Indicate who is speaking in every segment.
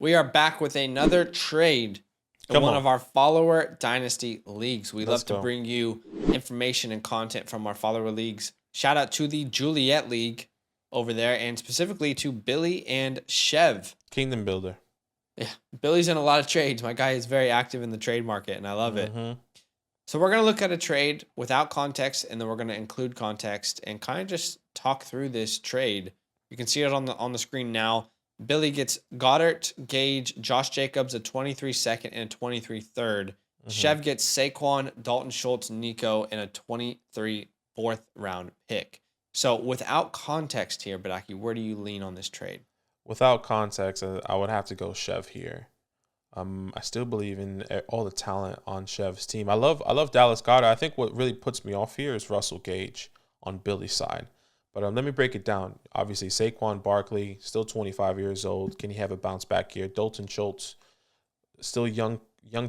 Speaker 1: We are back with another trade in
Speaker 2: Come
Speaker 1: one
Speaker 2: on.
Speaker 1: of our follower dynasty leagues. We
Speaker 2: Let's
Speaker 1: love to
Speaker 2: go.
Speaker 1: bring you information and content from our follower leagues. Shout out to the Juliet League over there, and specifically to Billy and Chev.
Speaker 2: Kingdom Builder.
Speaker 1: Yeah, Billy's in a lot of trades. My guy is very active in the trade market, and I love it.
Speaker 2: Mm-hmm.
Speaker 1: So we're going to look at a trade without context, and then we're going to include context and kind of just talk through this trade. You can see it on the screen now. Billy gets Goddard, Gage, Josh Jacobs, a 23 second and a 23 third.
Speaker 2: Mm-hmm.
Speaker 1: Chev gets Saquon, Dalton Schultz, Nico, and a 23 fourth round pick. So without context here, Badaki, where do you lean on this trade?
Speaker 2: Without context, I would have to go Chev here. I still believe in all the talent on Chev's team. I love Dallas Goddard. I think what really puts me off here is Russell Gage on Billy's side. But let me break it down. Obviously, Saquon Barkley, still 25 years old. Can he have a bounce back here? Dalton Schultz, still young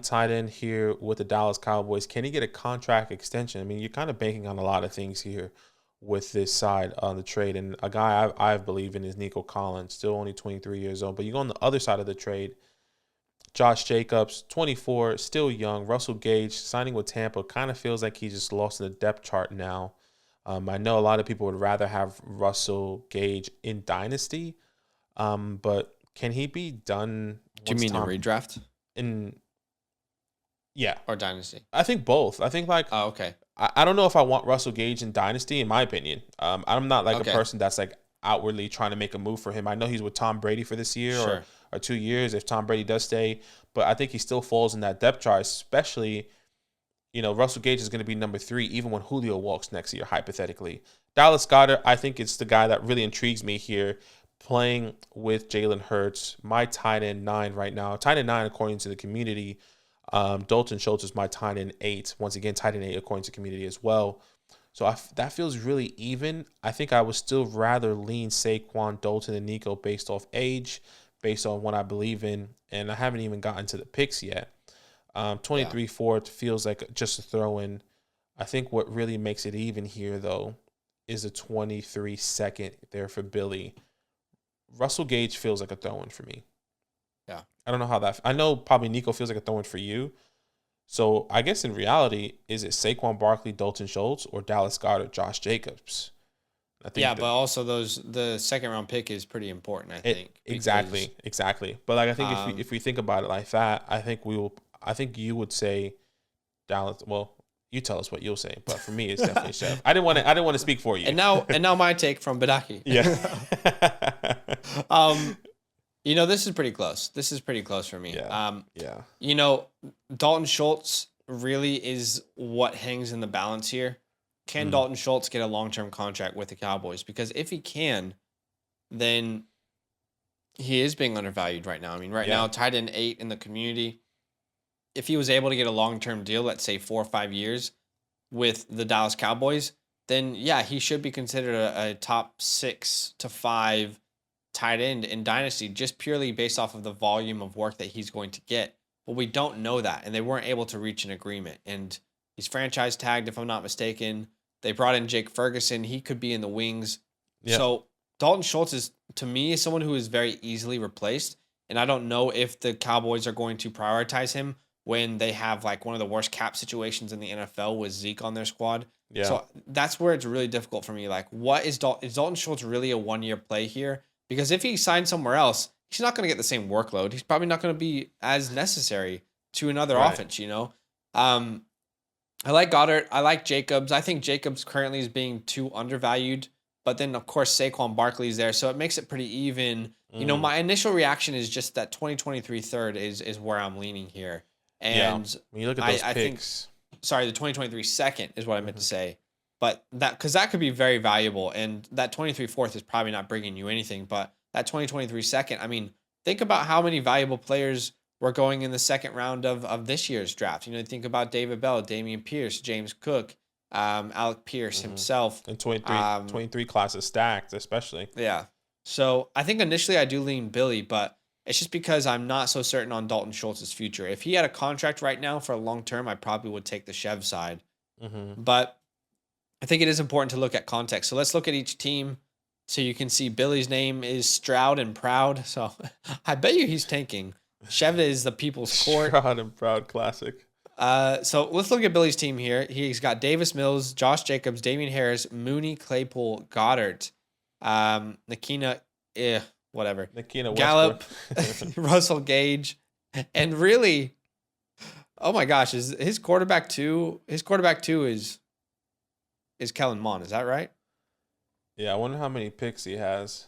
Speaker 2: tight end here with the Dallas Cowboys. Can he get a contract extension? I mean, you're kind of banking on a lot of things here with this side on the trade. And a guy I believe in is Nico Collins, still only 23 years old. But you go on the other side of the trade, Josh Jacobs, 24, still young. Russell Gage signing with Tampa kind of feels like he's just lost in the depth chart now. I know a lot of people would rather have Russell Gage in Dynasty, but can he be done?
Speaker 1: Do you mean a redraft?
Speaker 2: Yeah.
Speaker 1: Or Dynasty?
Speaker 2: I think both. I think
Speaker 1: Oh, okay.
Speaker 2: I don't know if I want Russell Gage in Dynasty, in my opinion. I'm not like a person that's like outwardly trying to make a move for him. I know he's with Tom Brady for this year or 2 years if Tom Brady does stay, but I think he still falls in that depth chart, especially, Russell Gage is going to be number 3 even when Julio walks next year, hypothetically. Dallas Goedert, I think it's the guy that really intrigues me here, playing with Jalen Hurts, my tight end 9 right now. Tight end 9 according to the community. Dalton Schultz is my tight end 8. Once again, tight end 8 according to community as well. So that feels really even. I think I would still rather lean Saquon, Dalton, and Nico based off age, based on what I believe in, and I haven't even gotten to the picks yet. 23 fourth feels like just a throw-in. I think what really makes it even here, though, is a 23 second there for Billy. Russell Gage feels like a throw-in for me.
Speaker 1: Yeah.
Speaker 2: I don't know how that... I know probably Nico feels like a throw-in for you. So I guess in reality, is it Saquon Barkley, Dalton Schultz, or Dallas Goedert, Josh Jacobs? I think
Speaker 1: but also the second round pick is pretty important, I think.
Speaker 2: Exactly. But like I think if we think about it like that, I think you would say Dallas. Well, you tell us what you'll say, but for me, it's definitely Chef. I didn't want to speak for you.
Speaker 1: And now my take from Badaki.
Speaker 2: Yeah.
Speaker 1: This is pretty close. This is pretty close for me.
Speaker 2: Yeah.
Speaker 1: Dalton Schultz really is what hangs in the balance here. Can Dalton Schultz get a long-term contract with the Cowboys? Because if he can, then he is being undervalued right now. I mean, now, tight end 8 in the community. If he was able to get a long-term deal, let's say 4 or 5 years with the Dallas Cowboys, then he should be considered a top 6 to 5 tight end in Dynasty, just purely based off of the volume of work that he's going to get. But we don't know that, and they weren't able to reach an agreement. And he's franchise tagged, if I'm not mistaken. They brought in Jake Ferguson. He could be in the wings. Yep. So Dalton Schultz is, to me, someone who is very easily replaced. And I don't know if the Cowboys are going to prioritize him when they have like one of the worst cap situations in the NFL with Zeke on their squad. Yeah. So that's where it's really difficult for me. Like, is Dalton Schultz really a 1-year play here? Because if he signs somewhere else, he's not going to get the same workload. He's probably not going to be as necessary to another offense, I like Goddard. I like Jacobs. I think Jacobs currently is being too undervalued. But then, of course, Saquon Barkley is there. So it makes it pretty even. My initial reaction is just that 2023 third is where I'm leaning here. And
Speaker 2: when you look at those picks.
Speaker 1: The 2023 second is what I meant to say. But because that could be very valuable. And that 23 fourth is probably not bringing you anything. But that 2023 second, I mean, think about how many valuable players were going in the second round of this year's draft. Think about David Bell, Damian Pierce, James Cook, Alec Pierce himself.
Speaker 2: And 23 classes stacked, especially.
Speaker 1: Yeah. So I think initially I do lean Billy, but it's just because I'm not so certain on Dalton Schultz's future. If he had a contract right now for a long term, I probably would take the Chev side. But I think it is important to look at context. So let's look at each team, So you can see Billy's name is Stroud and Proud. So I bet you he's tanking. Chev is the people's court.
Speaker 2: Stroud and Proud classic.
Speaker 1: So let's look at Billy's team here. He's got Davis Mills, Josh Jacobs, Damian Harris, Mooney, Claypool, Goddard, Nakina, whatever.
Speaker 2: Nakina
Speaker 1: Gallup, Russell Gage, and really, oh my gosh, is his quarterback two? His quarterback two is Kellen Mond. Is that right?
Speaker 2: Yeah, I wonder how many picks he has.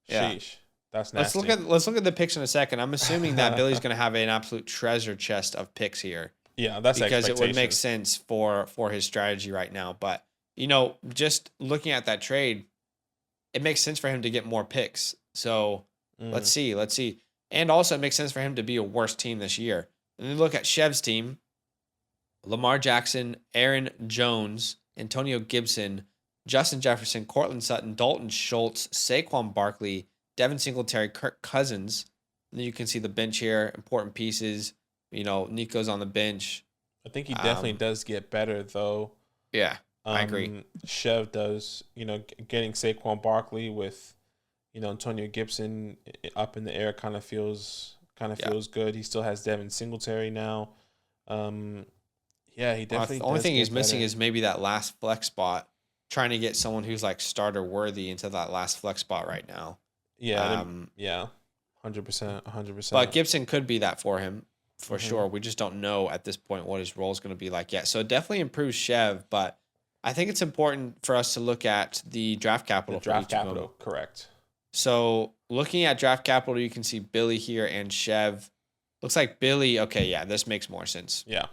Speaker 1: Yeah.
Speaker 2: Sheesh. That's nasty.
Speaker 1: Let's look at the picks in a second. I'm assuming that Billy's going to have an absolute treasure chest of picks here.
Speaker 2: Yeah, that's
Speaker 1: because it would make sense for his strategy right now. But just looking at that trade, it makes sense for him to get more picks. So let's see. And also, it makes sense for him to be a worse team this year. And then look at Chev's team: Lamar Jackson, Aaron Jones, Antonio Gibson, Justin Jefferson, Cortland Sutton, Dalton Schultz, Saquon Barkley, Devin Singletary, Kirk Cousins. And then you can see the bench here, important pieces. Nico's on the bench.
Speaker 2: I think he definitely does get better, though.
Speaker 1: Yeah, I agree.
Speaker 2: Chev does, getting Saquon Barkley with, Antonio Gibson up in the air kind of feels good. He still has Devin Singletary now. Yeah, he definitely.
Speaker 1: The only thing he's missing is maybe that last flex spot. Trying to get someone who's like starter worthy into that last flex spot right now.
Speaker 2: Yeah, 100%.
Speaker 1: But Gibson could be that for him, for sure. We just don't know at this point what his role is going to be like yet. So it definitely improves Chev, but I think it's important for us to look at the draft capital.
Speaker 2: Correct.
Speaker 1: So looking at draft capital, you can see Billy here and Chev. Looks like Billy. Okay, yeah, this makes more sense.
Speaker 2: Yeah.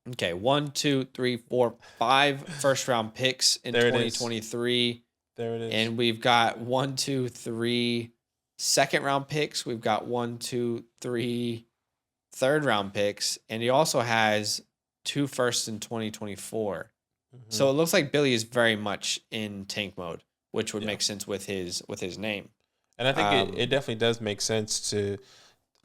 Speaker 1: Okay, 1, 2, 3, 4, 5 first round picks in 2023.
Speaker 2: There it is.
Speaker 1: And we've got 1, 2, 3 second round picks. We've got 1, 2, 3 third round picks. And he also has 2 firsts in 2024. So it looks like Billy is very much in tank mode, which would make sense with his name.
Speaker 2: And I think it definitely does make sense to,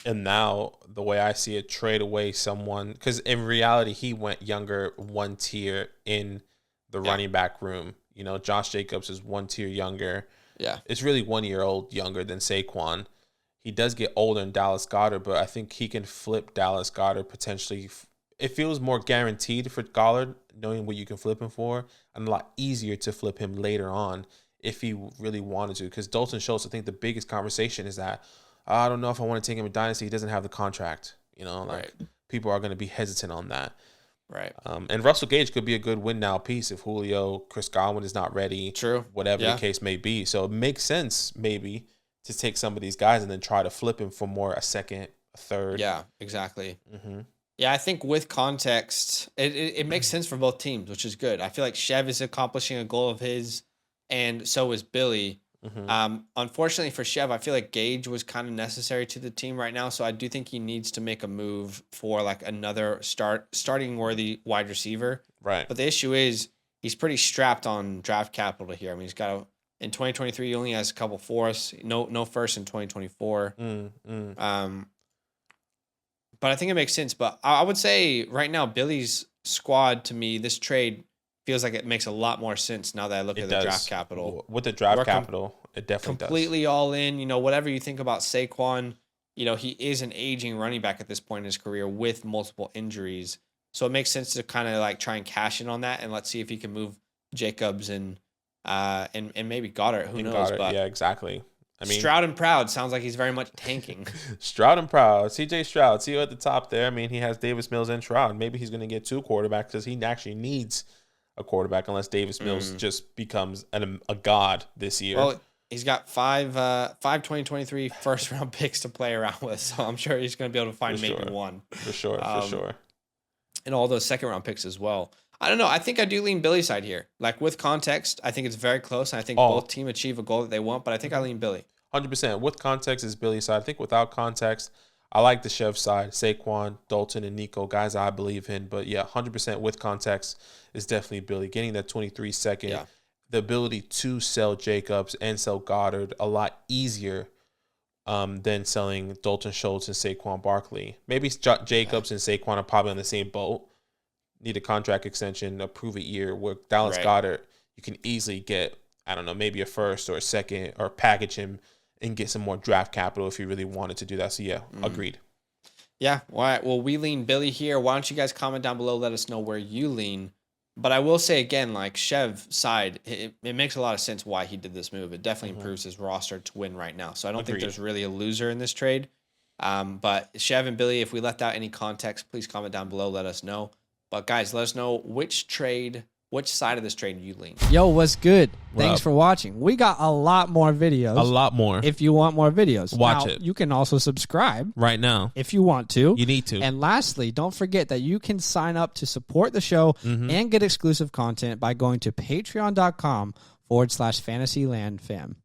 Speaker 2: and now the way I see it, trade away someone, because in reality he went younger one tier in the running back room. Josh Jacobs is 1 tier younger.
Speaker 1: Yeah.
Speaker 2: It's really 1 year old younger than Saquon. He does get older in Dallas Goedert, but I think he can flip Dallas Goedert potentially. It feels more guaranteed for Goddard, knowing what you can flip him for, and a lot easier to flip him later on if he really wanted to. Because Dalton Schultz, I think the biggest conversation is that, I don't know if I want to take him in Dynasty. He doesn't have the contract. People are going to be hesitant on that.
Speaker 1: Right.
Speaker 2: And Russell Gage could be a good win now piece if Julio, Chris Godwin is not ready.
Speaker 1: True.
Speaker 2: Whatever the case may be. So it makes sense maybe to take some of these guys and then try to flip him for more a second, a third.
Speaker 1: Yeah, exactly. Yeah, I think with context, it makes sense for both teams, which is good. I feel like Chev is accomplishing a goal of his, and so is Billy. Unfortunately for Chev, I feel like Gage was kind of necessary to the team right now, so I do think he needs to make a move for like another starting worthy wide receiver.
Speaker 2: Right.
Speaker 1: But the issue is he's pretty strapped on draft capital here. I mean, he's got in 2023 he only has a couple fourths, no first in 2024. But I think it makes sense. But I would say right now Billy's squad, to me, this trade feels like it makes a lot more sense now that I look at the draft capital.
Speaker 2: With the draft capital, it definitely
Speaker 1: completely all in. Whatever you think about Saquon, he is an aging running back at this point in his career with multiple injuries. So it makes sense to kind of like try and cash in on that, and let's see if he can move Jacobs and maybe Goddard. Who knows? But
Speaker 2: yeah, exactly. I mean,
Speaker 1: Stroud and Proud sounds like he's very much tanking.
Speaker 2: Stroud and Proud, CJ Stroud, see you at the top there. I mean, he has Davis Mills and Stroud. Maybe he's going to get 2 quarterbacks because he actually needs a quarterback unless Davis Mills just becomes a god this year.
Speaker 1: Well, he's got five 2023 first round picks to play around with, so I'm sure he's going to be able to find maybe one.
Speaker 2: For sure.
Speaker 1: And all those second round picks as well. I don't know. I think I do lean Billy's side here. Like with context, I think it's very close, and I think both teams achieve a goal that they want, but I think I lean Billy.
Speaker 2: 100%. With context is Billy's side. I think without context, I like the Chev side. Saquon, Dalton, and Nico, guys I believe in. But yeah, 100% with context is definitely Billy. Getting that 23 second, the ability to sell Jacobs and sell Goddard a lot easier than selling Dalton Schultz and Saquon Barkley. Maybe Jacobs and Saquon are probably on the same boat. Need a contract extension, a prove-it year. Where Dallas Goedert, you can easily get I don't know, maybe a first or a second, or package him and get some more draft capital if you really wanted to do that. So yeah, agreed.
Speaker 1: Yeah. All right. Well, we lean Billy here. Why don't you guys comment down below? Let us know where you lean. But I will say again, like Chev side, it makes a lot of sense why he did this move. It definitely improves his roster to win right now. So I don't think there's really a loser in this trade. But Chev and Billy, if we left out any context, please comment down below. Let us know. But guys, let us know which side of this trade you lean.
Speaker 3: Yo, what's good? Thanks for watching. We got a lot more videos.
Speaker 2: A lot more.
Speaker 3: If you want more videos,
Speaker 2: watch it.
Speaker 3: You can also subscribe
Speaker 2: right now
Speaker 3: if you want to.
Speaker 2: You need to.
Speaker 3: And lastly, don't forget that you can sign up to support the show and get exclusive content by going to patreon.com/FantasyLandFam.